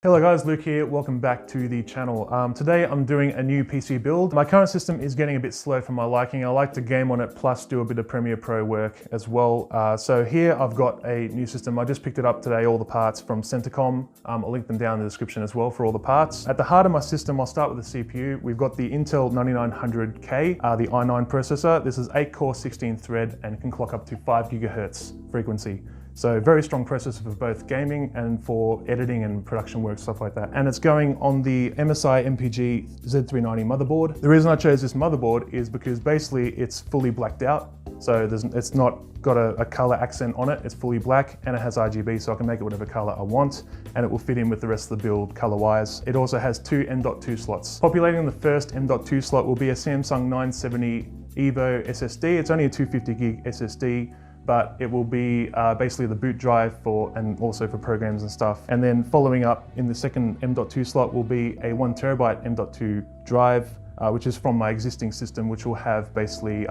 Hello guys, Luke here. Welcome back to the channel. Today I'm doing a new PC build. My current system is getting a bit slow for my liking. I like to game on it plus do a bit of Premiere Pro work as well. So here I've got a new system. I just picked it up today, all the parts from CentreCom. I'll link them down in the description as well for all the parts. At the heart of my system, I'll start with the CPU. We've got the Intel 9900K, the i9 processor. This is 8 core, 16 thread, and can clock up to 5 gigahertz frequency. So very strong processor for both gaming and for editing and production work, stuff like that. And it's going on the MSI MPG Z390 motherboard. The reason I chose this motherboard is because basically it's fully blacked out. So it's not got a color accent on it. It's fully black and it has RGB, so I can make it whatever color I want and it will fit in with the rest of the build color-wise. It also has 2 M.2 slots. Populating the first M.2 slot will be a Samsung 970 EVO SSD. It's only a 250 gig SSD, but it will be basically the boot drive and also for programs and stuff. And then following up in the second M.2 slot will be a 1 terabyte M.2 drive, which is from my existing system, which will have basically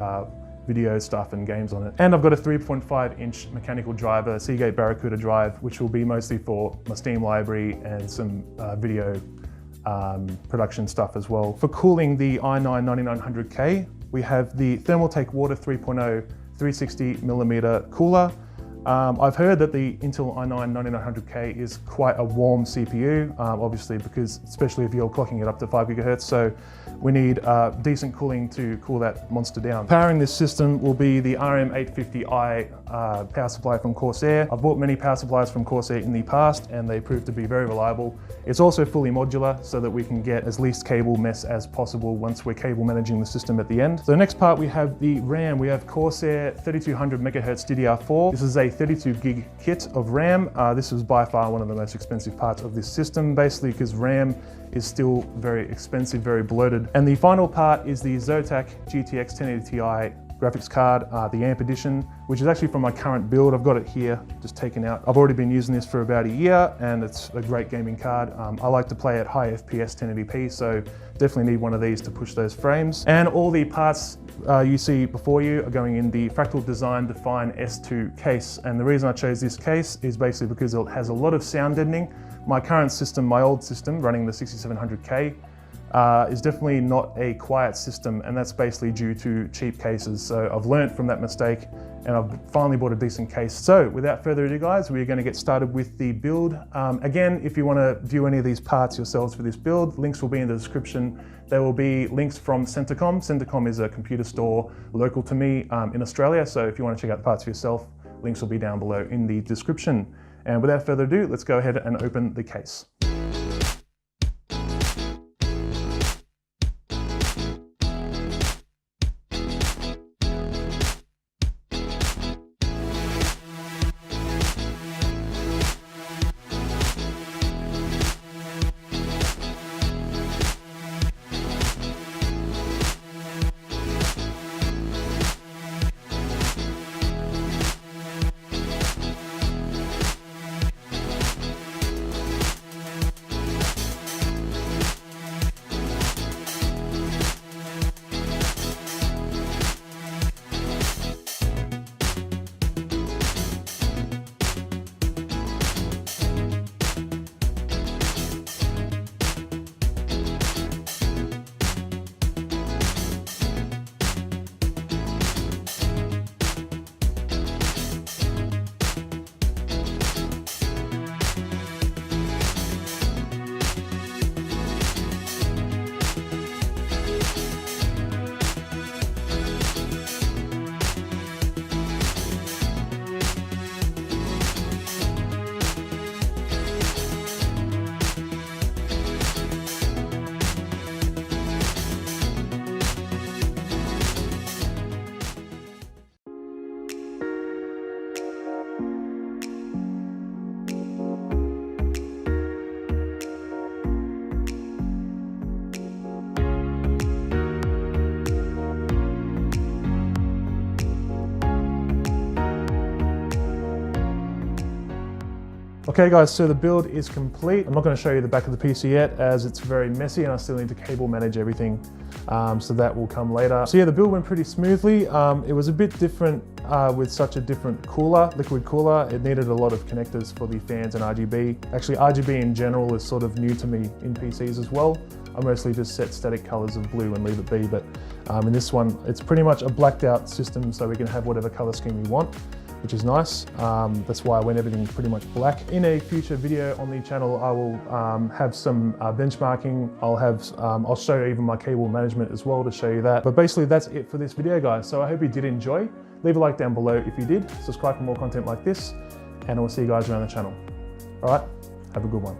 video stuff and games on it. And I've got a 3.5 inch mechanical driver, Seagate Barracuda drive, which will be mostly for my Steam library and some video production stuff as well. For cooling the i9 9900K, we have the Thermaltake Water 3.0 360mm cooler. I've heard that the Intel i9 9900K is quite a warm CPU, obviously because especially if you're clocking it up to 5 gigahertz, so we need decent cooling to cool that monster down. Powering this system will be the RM850i power supply from Corsair. I've bought many power supplies from Corsair in the past and they prove to be very reliable. It's also fully modular so that we can get as least cable mess as possible once we're cable managing the system at the end. So the next part we have the RAM. We have Corsair 3200 MHz DDR4. This is a 32 gig kit of RAM. This is by far one of the most expensive parts of this system, basically because RAM is still very expensive, very bloated. And the final part is the Zotac GTX 1080 Ti graphics card, the AMP edition, which is actually from my current build. I've got it here, just taken out. I've already been using this for about a year and it's a great gaming card. I like to play at high FPS 1080p, so definitely need one of these to push those frames. And all the parts you see before you are going in the Fractal Design Define S2 case. And the reason I chose this case is basically because it has a lot of sound deadening. My current system, my old system running the 6700K, is definitely not a quiet system, and that's basically due to cheap cases. So I've learned from that mistake and I've finally bought a decent case. So without further ado guys, we're going to get started with the build. Again, if you want to view any of these parts yourselves for this build, links will be in the description. There will be links from CentreCom. CentreCom is a computer store local to me in Australia, so if you want to check out the parts for yourself, links will be down below in the description. And without further ado, let's go ahead and open the case. Okay guys, so the build is complete. I'm not going to show you the back of the PC yet as it's very messy and I still need to cable manage everything. So that will come later. So yeah, the build went pretty smoothly. It was a bit different with such a different cooler, liquid cooler. It needed a lot of connectors for the fans and RGB. Actually, RGB in general is sort of new to me in PCs as well. I mostly just set static colors of blue and leave it be, but in this one, it's pretty much a blacked out system so we can have whatever color scheme we want, which is nice. That's why I went everything pretty much black. In a future video on the channel, I will have some benchmarking. I'll show you even my cable management as well to show you that. But basically that's it for this video, guys. So I hope you did enjoy. Leave a like down below if you did. Subscribe for more content like this, and I'll see you guys around the channel. All right, have a good one.